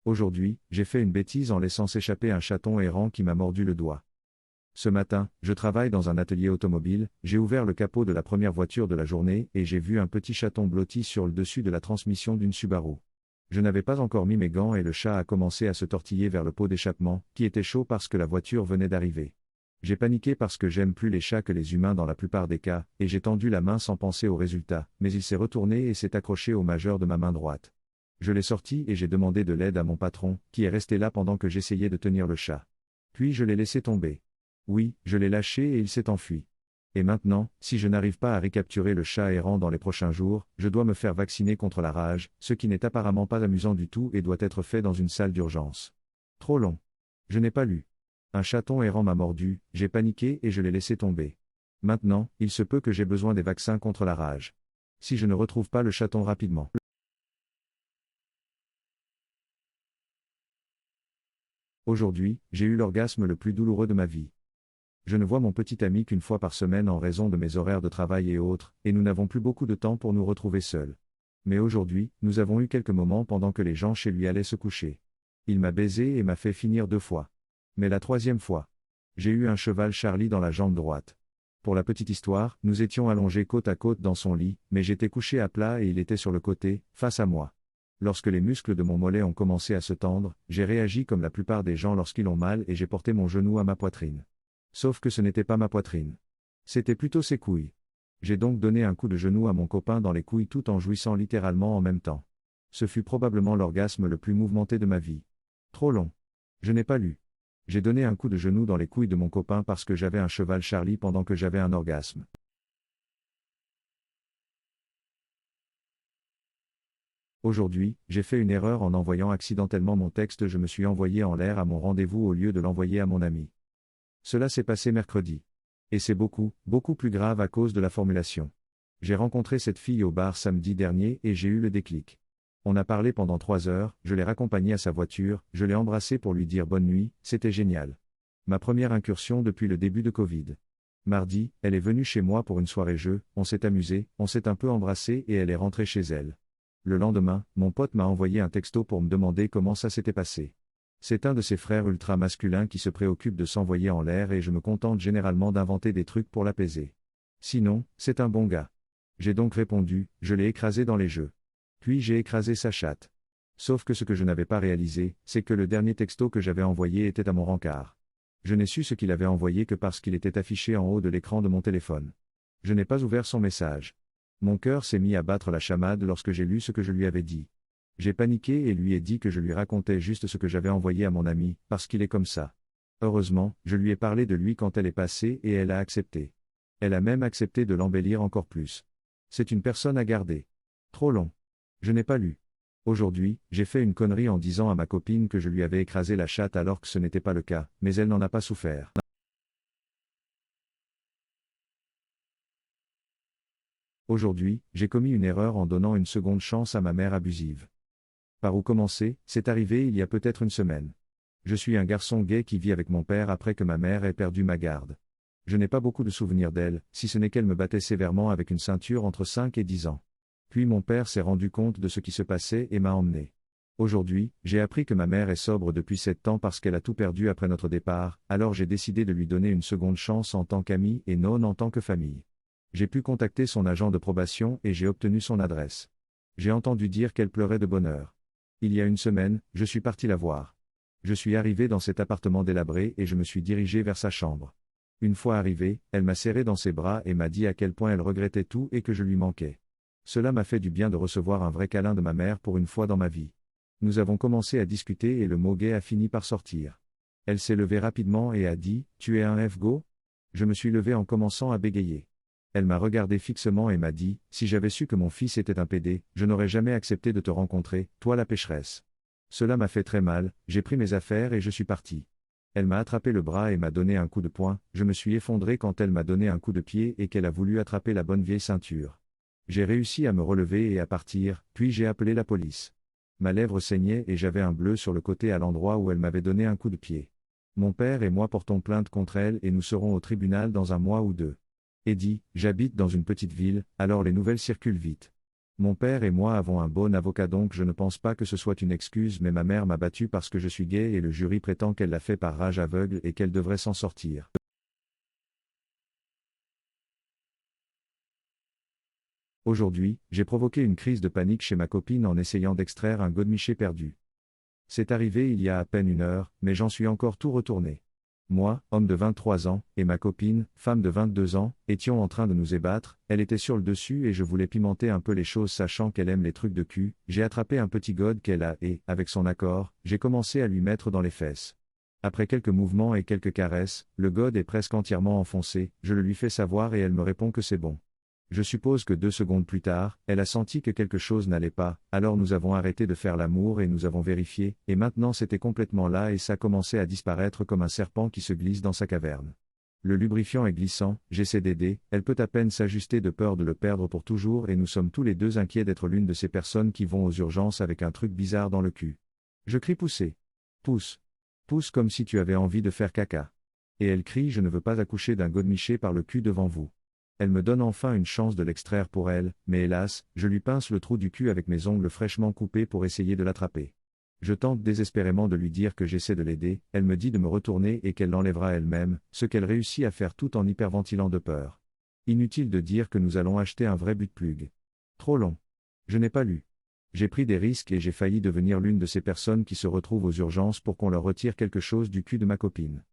Aujourd'hui, j'ai fait une bêtise en laissant s'échapper un chaton errant qui m'a mordu le doigt. Ce matin, je travaille dans un atelier automobile, j'ai ouvert le capot de la première voiture de la journée et j'ai vu un petit chaton blotti sur le dessus de la transmission d'une Subaru. Je n'avais pas encore mis mes gants et le chat a commencé à se tortiller vers le pot d'échappement, qui était chaud parce que la voiture venait d'arriver. J'ai paniqué parce que j'aime plus les chats que les humains dans la plupart des cas, et j'ai tendu la main sans penser au résultat, mais il s'est retourné et s'est accroché au majeur de ma main droite. Je l'ai sorti et j'ai demandé de l'aide à mon patron, qui est resté là pendant que j'essayais de tenir le chat. Puis je l'ai laissé tomber. Oui, je l'ai lâché et il s'est enfui. Et maintenant, si je n'arrive pas à recapturer le chat errant dans les prochains jours, je dois me faire vacciner contre la rage, ce qui n'est apparemment pas amusant du tout et doit être fait dans une salle d'urgence. Trop long. Je n'ai pas lu. Un chaton errant m'a mordu, j'ai paniqué et je l'ai laissé tomber. Maintenant, il se peut que j'ai besoin des vaccins contre la rage. Si je ne retrouve pas le chaton rapidement. Aujourd'hui, j'ai eu l'orgasme le plus douloureux de ma vie. Je ne vois mon petit ami qu'une fois par semaine en raison de mes horaires de travail et autres, et nous n'avons plus beaucoup de temps pour nous retrouver seuls. Mais aujourd'hui, nous avons eu quelques moments pendant que les gens chez lui allaient se coucher. Il m'a baisé et m'a fait finir 2 fois. Mais la 3e fois, j'ai eu un cheval Charlie dans la jambe droite. Pour la petite histoire, nous étions allongés côte à côte dans son lit, mais j'étais couché à plat et il était sur le côté, face à moi. Lorsque les muscles de mon mollet ont commencé à se tendre, j'ai réagi comme la plupart des gens lorsqu'ils ont mal et j'ai porté mon genou à ma poitrine. Sauf que ce n'était pas ma poitrine. C'était plutôt ses couilles. J'ai donc donné un coup de genou à mon copain dans les couilles tout en jouissant littéralement en même temps. Ce fut probablement l'orgasme le plus mouvementé de ma vie. Trop long. Je n'ai pas lu. J'ai donné un coup de genou dans les couilles de mon copain parce que j'avais un cheval Charlie pendant que j'avais un orgasme. Aujourd'hui, j'ai fait une erreur en envoyant accidentellement mon texte, je me suis envoyé en l'air à mon rendez-vous au lieu de l'envoyer à mon ami. Cela s'est passé mercredi. Et c'est beaucoup, beaucoup plus grave à cause de la formulation. J'ai rencontré cette fille au bar samedi dernier et j'ai eu le déclic. On a parlé pendant 3 heures, je l'ai raccompagnée à sa voiture, je l'ai embrassée pour lui dire bonne nuit, c'était génial. Ma première incursion depuis le début de Covid. Mardi, elle est venue chez moi pour une soirée jeu, on s'est amusé, on s'est un peu embrassé et elle est rentrée chez elle. Le lendemain, mon pote m'a envoyé un texto pour me demander comment ça s'était passé. C'est un de ces frères ultra masculins qui se préoccupe de s'envoyer en l'air et je me contente généralement d'inventer des trucs pour l'apaiser. Sinon, c'est un bon gars. J'ai donc répondu, je l'ai écrasé dans les jeux. Puis j'ai écrasé sa chatte. Sauf que ce que je n'avais pas réalisé, c'est que le dernier texto que j'avais envoyé était à mon rencard. Je n'ai su ce qu'il avait envoyé que parce qu'il était affiché en haut de l'écran de mon téléphone. Je n'ai pas ouvert son message. Mon cœur s'est mis à battre la chamade lorsque j'ai lu ce que je lui avais dit. J'ai paniqué et lui ai dit que je lui racontais juste ce que j'avais envoyé à mon ami, parce qu'il est comme ça. Heureusement, je lui ai parlé de lui quand elle est passée et elle a accepté. Elle a même accepté de l'embellir encore plus. C'est une personne à garder. Trop long. Je n'ai pas lu. Aujourd'hui, j'ai fait une connerie en disant à ma copine que je lui avais écrasé la chatte alors que ce n'était pas le cas, mais elle n'en a pas souffert. Aujourd'hui, j'ai commis une erreur en donnant une seconde chance à ma mère abusive. Par où commencer, c'est arrivé il y a peut-être une semaine. Je suis un garçon gay qui vit avec mon père après que ma mère ait perdu ma garde. Je n'ai pas beaucoup de souvenirs d'elle, si ce n'est qu'elle me battait sévèrement avec une ceinture entre 5 et 10 ans. Puis mon père s'est rendu compte de ce qui se passait et m'a emmené. Aujourd'hui, j'ai appris que ma mère est sobre depuis 7 ans parce qu'elle a tout perdu après notre départ, alors j'ai décidé de lui donner une seconde chance en tant qu'ami et non en tant que famille. J'ai pu contacter son agent de probation et j'ai obtenu son adresse. J'ai entendu dire qu'elle pleurait de bonheur. Il y a une semaine, je suis parti la voir. Je suis arrivé dans cet appartement délabré et je me suis dirigé vers sa chambre. Une fois arrivée, elle m'a serré dans ses bras et m'a dit à quel point elle regrettait tout et que je lui manquais. Cela m'a fait du bien de recevoir un vrai câlin de ma mère pour une fois dans ma vie. Nous avons commencé à discuter et le mot gay a fini par sortir. Elle s'est levée rapidement et a dit « Tu es un F-go » Je me suis levé en commençant à bégayer. Elle m'a regardé fixement et m'a dit « Si j'avais su que mon fils était un pédé, je n'aurais jamais accepté de te rencontrer, toi la pécheresse. » Cela m'a fait très mal, j'ai pris mes affaires et je suis parti. Elle m'a attrapé le bras et m'a donné un coup de poing, je me suis effondré quand elle m'a donné un coup de pied et qu'elle a voulu attraper la bonne vieille ceinture. J'ai réussi à me relever et à partir, puis j'ai appelé la police. Ma lèvre saignait et j'avais un bleu sur le côté à l'endroit où elle m'avait donné un coup de pied. Mon père et moi portons plainte contre elle et nous serons au tribunal dans 1 mois ou 2. Eddie, j'habite dans une petite ville, alors les nouvelles circulent vite. Mon père et moi avons un bon avocat donc je ne pense pas que ce soit une excuse mais ma mère m'a battu parce que je suis gay et le jury prétend qu'elle l'a fait par rage aveugle et qu'elle devrait s'en sortir. Aujourd'hui, j'ai provoqué une crise de panique chez ma copine en essayant d'extraire un godemiché perdu. C'est arrivé il y a à peine une heure, mais j'en suis encore tout retourné. Moi, homme de 23 ans, et ma copine, femme de 22 ans, étions en train de nous ébattre, elle était sur le dessus et je voulais pimenter un peu les choses sachant qu'elle aime les trucs de cul, j'ai attrapé un petit god qu'elle a et, avec son accord, j'ai commencé à lui mettre dans les fesses. Après quelques mouvements et quelques caresses, le god est presque entièrement enfoncé, je le lui fais savoir et elle me répond que c'est bon. Je suppose que 2 secondes plus tard, elle a senti que quelque chose n'allait pas, alors nous avons arrêté de faire l'amour et nous avons vérifié, et maintenant c'était complètement là et ça commençait à disparaître comme un serpent qui se glisse dans sa caverne. Le lubrifiant est glissant, j'essaie d'aider, elle peut à peine s'ajuster de peur de le perdre pour toujours et nous sommes tous les deux inquiets d'être l'une de ces personnes qui vont aux urgences avec un truc bizarre dans le cul. Je crie pousser. Pousse. Pousse comme si tu avais envie de faire caca. Et elle crie je ne veux pas accoucher d'un godemiché par le cul devant vous. Elle me donne enfin une chance de l'extraire pour elle, mais hélas, je lui pince le trou du cul avec mes ongles fraîchement coupés pour essayer de l'attraper. Je tente désespérément de lui dire que j'essaie de l'aider, elle me dit de me retourner et qu'elle l'enlèvera elle-même, ce qu'elle réussit à faire tout en hyperventilant de peur. Inutile de dire que nous allons acheter un vrai butt-plug. Trop long. Je n'ai pas lu. J'ai pris des risques et j'ai failli devenir l'une de ces personnes qui se retrouvent aux urgences pour qu'on leur retire quelque chose du cul de ma copine.